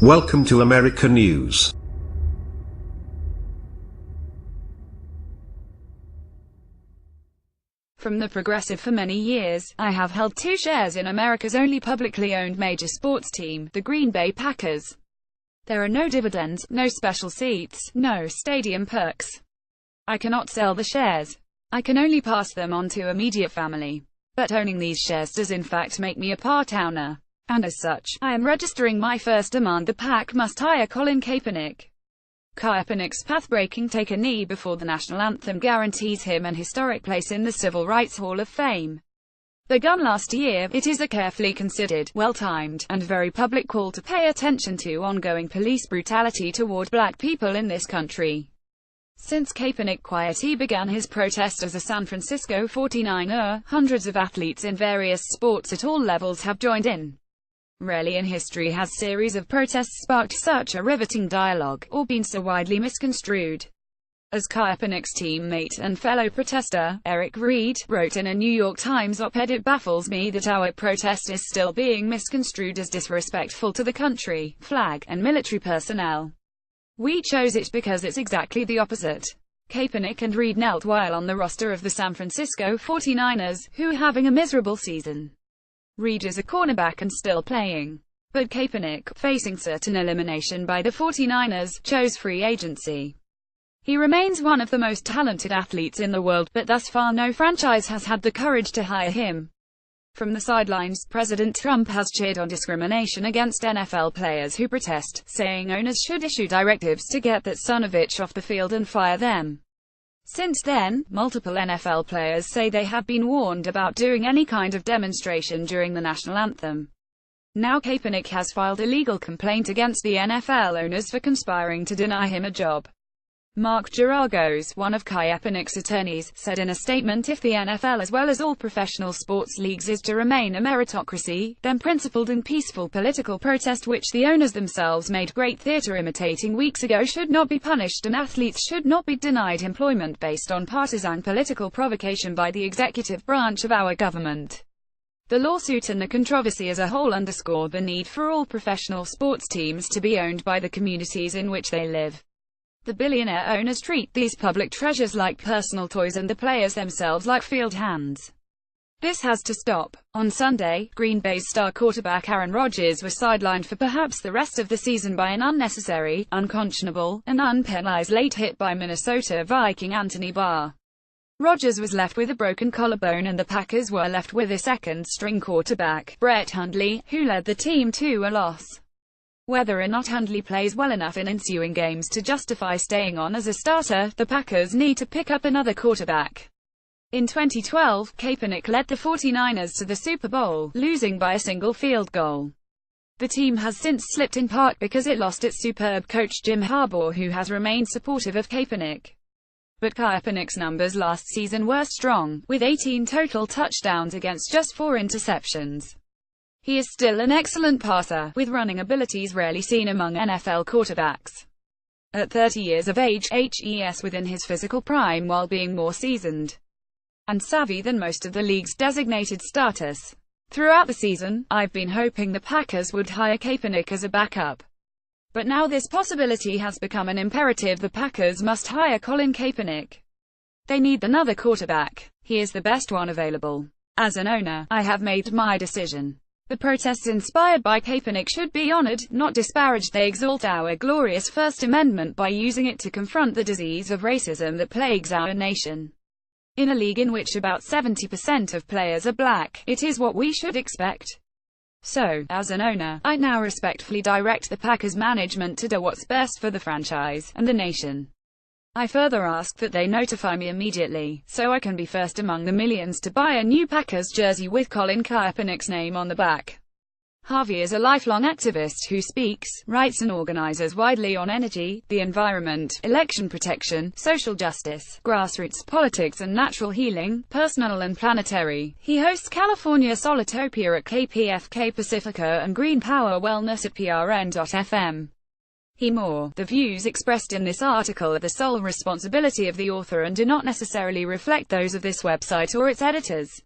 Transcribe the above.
Welcome to America News. From the Progressive for many years, I have held 2 shares in America's only publicly owned major sports team, the Green Bay Packers. There are no dividends, no special seats, no stadium perks. I cannot sell the shares. I can only pass them on to immediate family. But owning these shares does in fact make me a part owner. And as such, I am registering my first demand: the pack must hire Colin Kaepernick. Kaepernick's path-breaking "Take a Knee" before the national anthem guarantees him an historic place in the Civil Rights Hall of Fame. Begun last year, it is a carefully considered, well-timed, and very public call to pay attention to ongoing police brutality toward black people in this country. Since Kaepernick quietly began his protest as a San Francisco 49er, hundreds of athletes in various sports at all levels have joined in. Rarely in history has series of protests sparked such a riveting dialogue, or been so widely misconstrued. As Kaepernick's teammate and fellow protester, Eric Reed, wrote in a New York Times op-ed, "It baffles me that our protest is still being misconstrued as disrespectful to the country, flag, and military personnel. We chose it because it's exactly the opposite." Kaepernick and Reed knelt while on the roster of the San Francisco 49ers, who are having a miserable season. Reed is a cornerback and still playing. But Kaepernick, facing certain elimination by the 49ers, chose free agency. He remains one of the most talented athletes in the world, but thus far no franchise has had the courage to hire him. From the sidelines, President Trump has cheered on discrimination against NFL players who protest, saying owners should issue directives to get that son of a bitch off the field and fire them. Since then, multiple NFL players say they have been warned about doing any kind of demonstration during the national anthem. Now Kaepernick has filed a legal complaint against the NFL owners for conspiring to deny him a job. Mark Geragos, one of Kaepernick's attorneys, said in a statement, "If the NFL as well as all professional sports leagues is to remain a meritocracy, then principled and peaceful political protest which the owners themselves made great theater imitating weeks ago should not be punished, and athletes should not be denied employment based on partisan political provocation by the executive branch of our government." The lawsuit and the controversy as a whole underscore the need for all professional sports teams to be owned by the communities in which they live. The billionaire owners treat these public treasures like personal toys and the players themselves like field hands. This has to stop. On Sunday, Green Bay's star quarterback Aaron Rodgers was sidelined for perhaps the rest of the season by an unnecessary, unconscionable, and unpenalized late hit by Minnesota Viking Anthony Barr. Rodgers was left with a broken collarbone and the Packers were left with a second-string quarterback, Brett Hundley, who led the team to a loss. Whether or not Hundley plays well enough in ensuing games to justify staying on as a starter, the Packers need to pick up another quarterback. In 2012, Kaepernick led the 49ers to the Super Bowl, losing by a single field goal. The team has since slipped in part because it lost its superb coach Jim Harbaugh, who has remained supportive of Kaepernick. But Kaepernick's numbers last season were strong, with 18 total touchdowns against just 4 interceptions. He is still an excellent passer, with running abilities rarely seen among NFL quarterbacks. At 30 years of age, he's within his physical prime while being more seasoned and savvy than most of the league's designated starters. Throughout the season, I've been hoping the Packers would hire Kaepernick as a backup. But now this possibility has become an imperative: the Packers must hire Colin Kaepernick. They need another quarterback. He is the best one available. As an owner, I have made my decision. The protests inspired by Kaepernick should be honored, not disparaged. They exalt our glorious First Amendment by using it to confront the disease of racism that plagues our nation. In a league in which about 70% of players are black, it is what we should expect. So, as an owner, I now respectfully direct the Packers management to do what's best for the franchise and the nation. I further ask that they notify me immediately, so I can be first among the millions to buy a new Packers jersey with Colin Kaepernick's name on the back. Harvey is a lifelong activist who speaks, writes and organizes widely on energy, the environment, election protection, social justice, grassroots politics and natural healing, personal and planetary. He hosts California Solitopia at KPFK Pacifica and Green Power Wellness at PRN.FM. The views expressed in this article are the sole responsibility of the author and do not necessarily reflect those of this website or its editors.